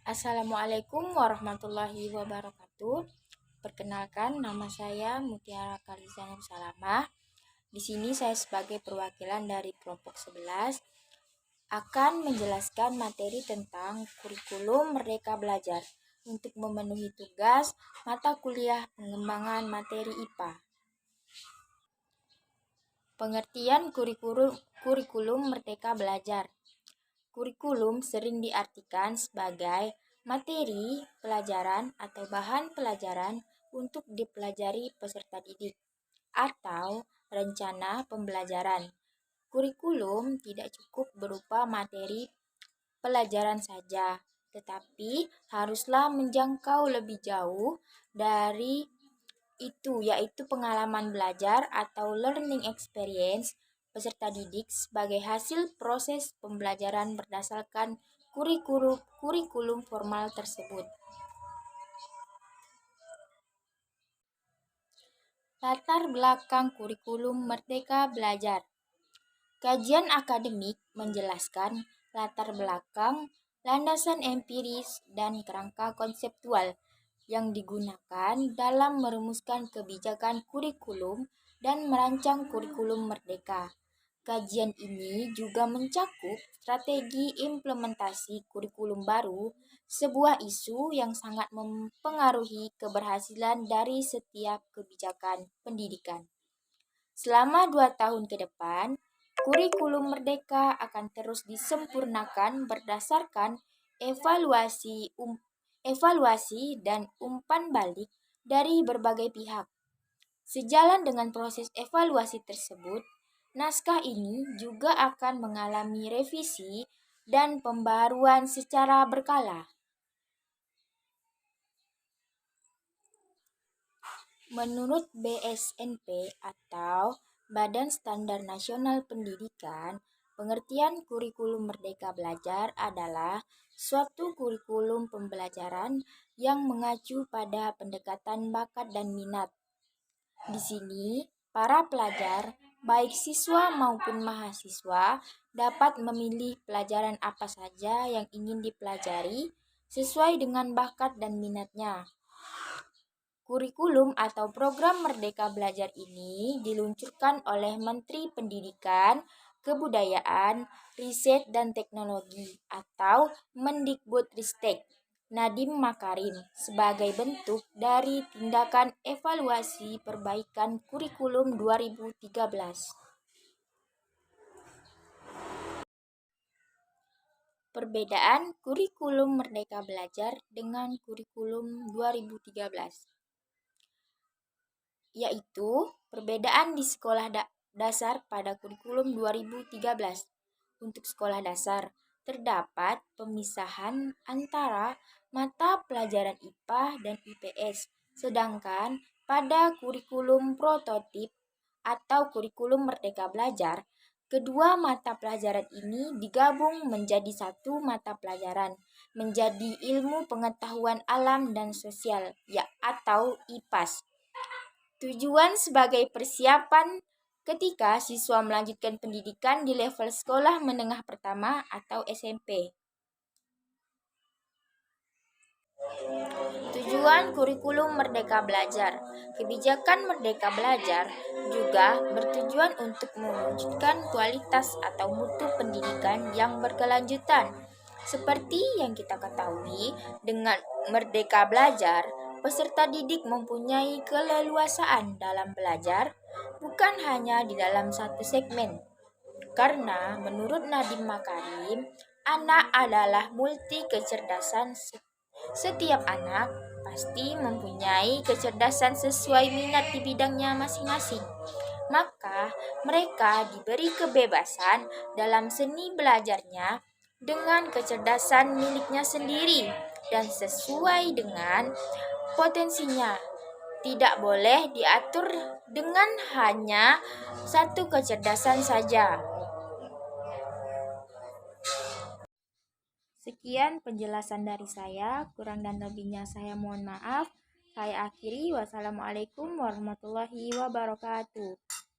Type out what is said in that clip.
Assalamualaikum warahmatullahi wabarakatuh. Perkenalkan, nama saya Mutiara Kaliza Nur Salamah. Di sini saya sebagai perwakilan dari kelompok 11 akan menjelaskan materi tentang kurikulum Merdeka Belajar untuk memenuhi tugas mata kuliah pengembangan materi IPA. Pengertian kurikulum Merdeka Belajar. Kurikulum sering diartikan sebagai materi pelajaran atau bahan pelajaran untuk dipelajari peserta didik atau rencana pembelajaran. Kurikulum tidak cukup berupa materi pelajaran saja, tetapi haruslah menjangkau lebih jauh dari itu, yaitu pengalaman belajar atau learning experience peserta didik sebagai hasil proses pembelajaran berdasarkan kurikulum formal tersebut. Latar belakang kurikulum Merdeka Belajar. Kajian akademik menjelaskan latar belakang, landasan empiris, dan kerangka konseptual yang digunakan dalam merumuskan kebijakan kurikulum dan merancang kurikulum merdeka. Kajian ini juga mencakup strategi implementasi kurikulum baru, sebuah isu yang sangat mempengaruhi keberhasilan dari setiap kebijakan pendidikan. Selama 2 tahun ke depan, kurikulum merdeka akan terus disempurnakan berdasarkan evaluasi dan umpan balik dari berbagai pihak. Sejalan dengan proses evaluasi tersebut, naskah ini juga akan mengalami revisi dan pembaruan secara berkala. Menurut BSNP atau Badan Standar Nasional Pendidikan, pengertian kurikulum Merdeka Belajar adalah suatu kurikulum pembelajaran yang mengacu pada pendekatan bakat dan minat. Di sini, para pelajar, baik siswa maupun mahasiswa, dapat memilih pelajaran apa saja yang ingin dipelajari sesuai dengan bakat dan minatnya. Kurikulum atau program Merdeka Belajar ini diluncurkan oleh Menteri Pendidikan, Kebudayaan, Riset dan Teknologi atau Mendikbudristek Nadiem Makarim sebagai bentuk dari tindakan evaluasi perbaikan kurikulum 2013. Perbedaan kurikulum Merdeka Belajar dengan kurikulum 2013, yaitu perbedaan di sekolah dasar pada kurikulum 2013. Untuk sekolah dasar, terdapat pemisahan antara mata pelajaran IPA dan IPS, sedangkan pada kurikulum prototip atau kurikulum Merdeka Belajar, kedua mata pelajaran ini digabung menjadi satu mata pelajaran, menjadi ilmu pengetahuan alam dan sosial, atau IPAS. Tujuan sebagai persiapan ketika siswa melanjutkan pendidikan di level sekolah menengah pertama atau SMP. Tujuan kurikulum Merdeka Belajar. Kebijakan Merdeka Belajar juga bertujuan untuk mewujudkan kualitas atau mutu pendidikan yang berkelanjutan. Seperti yang kita ketahui, dengan Merdeka Belajar, peserta didik mempunyai keleluasaan dalam belajar, bukan hanya di dalam satu segmen. Karena menurut Nadiem Makarim, anak adalah multi kecerdasan. Setiap anak pasti mempunyai kecerdasan sesuai minat di bidangnya masing-masing. Maka mereka diberi kebebasan dalam seni belajarnya dengan kecerdasan miliknya sendiri dan sesuai dengan potensinya. Tidak boleh diatur dengan hanya satu kecerdasan saja. Sekian penjelasan dari saya, kurang dan lebihnya saya mohon maaf. Saya akhiri, wassalamualaikum warahmatullahi wabarakatuh.